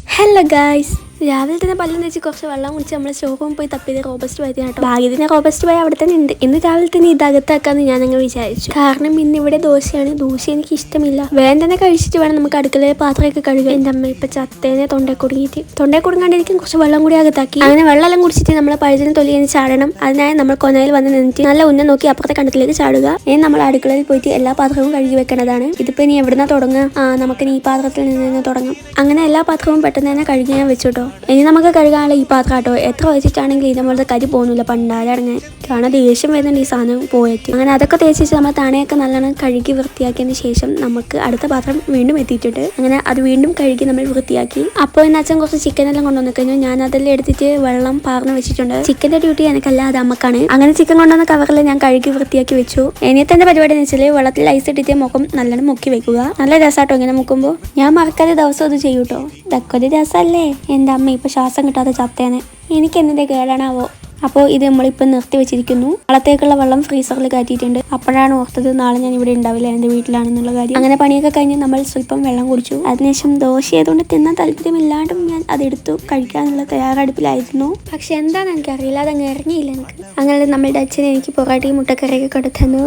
Hello guys, രാവിലെ തന്നെ പല്ലും തേച്ച് കുറച്ച് വെള്ളം കുടിച്ച് നമ്മൾ സ്റ്റോർ റൂമിൽ പോയി തപ്പിയത് റോബസ്റ്റ് പോയി കേട്ടോ. ഭാഗ്യത്തിന് റോബസ്റ്റ് പോയി അവിടെ തന്നെ ഉണ്ട്. ഇന്ന് രാവിലെ തന്നെ ഇതകത്താക്കാന്ന് ഞാൻ അങ്ങ് വിചാരിച്ചു. കാരണം ഇന്ന് ഇവിടെ ദോശ എനിക്ക് ഇഷ്ടമില്ല. വേഗം തന്നെ കഴിച്ചിട്ട് വേണം നമുക്ക് അടുക്കളയിൽ പാത്രമൊക്കെ കഴുകാൻ. എൻ്റെ അമ്മ ഇപ്പൊ ചത്തേനെ തൊണ്ടേ കുടുങ്ങാണ്ടിരിക്കും കുറച്ച് വെള്ളം കൂടി അകത്താക്കി. അങ്ങനെ വെള്ളം കുടിച്ചിട്ട് നമ്മൾ പഴുതിന് തൊലിയെന്ന് ചാടണം. അതിനായി നമ്മൾ കൊനയിൽ വന്ന് നിന്നിട്ട് നല്ല ഉന്നം നോക്കി അപ്പുറത്തെ കണ്ടത്തിലേക്ക് ചാടുക. ഇനി നമ്മൾ അടുക്കളയിൽ പോയിട്ട് എല്ലാ പാത്രവും കഴുകി വെക്കേണ്ടതാണ്. ഇതിപ്പോ ഇനി എവിടുന്നാ തുടങ്ങുക? നമുക്ക് ഈ പാത്രത്തിൽ നിന്ന് തന്നെ തുടങ്ങാം. അങ്ങനെ എല്ലാ പാത്രവും പെട്ടെന്ന് തന്നെ കഴുകി ഞാൻ വെച്ചോട്ടോ. ഇനി നമുക്ക് കഴുകാനുള്ള ഈ പാത്രം കേട്ടോ. എത്ര വെച്ചിട്ടാണെങ്കിൽ ഇതുപോലത്തെ കരി പോകുന്നില്ല. പണ്ടാരടങ്ങാൻ കാരണം ദേഷ്യം വരുന്നുണ്ട് ഈ സാധനം പോയിട്ട്. അങ്ങനെ അതൊക്കെ തേച്ചിട്ട് നമ്മൾ താനെയൊക്കെ നല്ലോണം കഴുകി വൃത്തിയാക്കിയതിന് ശേഷം നമുക്ക് അടുത്ത പാത്രം വീണ്ടും എത്തിയിട്ടുണ്ട്. അങ്ങനെ അത് വീണ്ടും കഴുകി നമ്മൾ വൃത്തിയാക്കി. അപ്പോൾ ഇന്ന് അച്ഛൻ കുറച്ച് ചിക്കൻ എല്ലാം കൊണ്ടുവന്ന് കഴിഞ്ഞു. ഞാൻ അതെല്ലാം എടുത്തിട്ട് വെള്ളം പാർന്ന് വെച്ചിട്ടുണ്ട്. ചിക്കൻ്റെ ഡ്യൂട്ടി എനിക്കല്ല, അത് അമ്മക്കാണ്. അങ്ങനെ ചിക്കൻ കൊണ്ടുവന്ന കവറിൽ ഞാൻ കഴുകി വൃത്തിയാക്കി വെച്ചു. ഇനിയത്തെ പരിപാടി എന്ന് വെച്ചാൽ വെള്ളത്തിൽ ഐസ് ഇട്ടിട്ട് മുഖം നല്ലോണം മുക്കി വെക്കുക. നല്ല രസമാട്ടോ ഇങ്ങനെ മുക്കുമ്പോൾ. ഞാൻ മറക്കാതെ ദിവസം അത് ചെയ്യൂട്ടോ. ഇതൊക്കെ ഒരു രസമല്ലേ. എൻ്റെ അമ്മ ഇപ്പൊ ശ്വാസം കിട്ടാതെ ചത്തേനെ. എനിക്ക് എന്തിന്റെ കേടാണാവോ. അപ്പോൾ ഇത് നമ്മളിപ്പോൾ നിർത്തി വെച്ചിരിക്കുന്നു. നാളത്തേക്കുള്ള വെള്ളം ഫ്രീസറിൽ കയറ്റിയിട്ടുണ്ട്. അപ്പോഴാണ് ഓർത്തത് നാളെ ഞാൻ ഇവിടെ ഉണ്ടാവില്ല, എൻ്റെ വീട്ടിലാണെന്നുള്ള കാര്യം. അങ്ങനെ പണിയൊക്കെ കഴിഞ്ഞ് നമ്മൾ സ്വല്പം വെള്ളം കുടിച്ചു. അതിനുശേഷം ദോശ ആയതുകൊണ്ട് തിന്നാൻ താല്പര്യമില്ലാണ്ടും ഞാൻ അതെടുത്തു കഴിക്കാനുള്ള തയ്യാറെടുപ്പിലായിരുന്നു. പക്ഷെ എന്താണെന്ന് എനിക്കറിയില്ല, അതങ്ങ് ഇറങ്ങിയില്ല എനിക്ക്. അങ്ങനെ നമ്മളുടെ അച്ഛൻ എനിക്ക് പൊറാട്ടയും മുട്ടക്കറിയൊക്കെ കൊടുത്തു.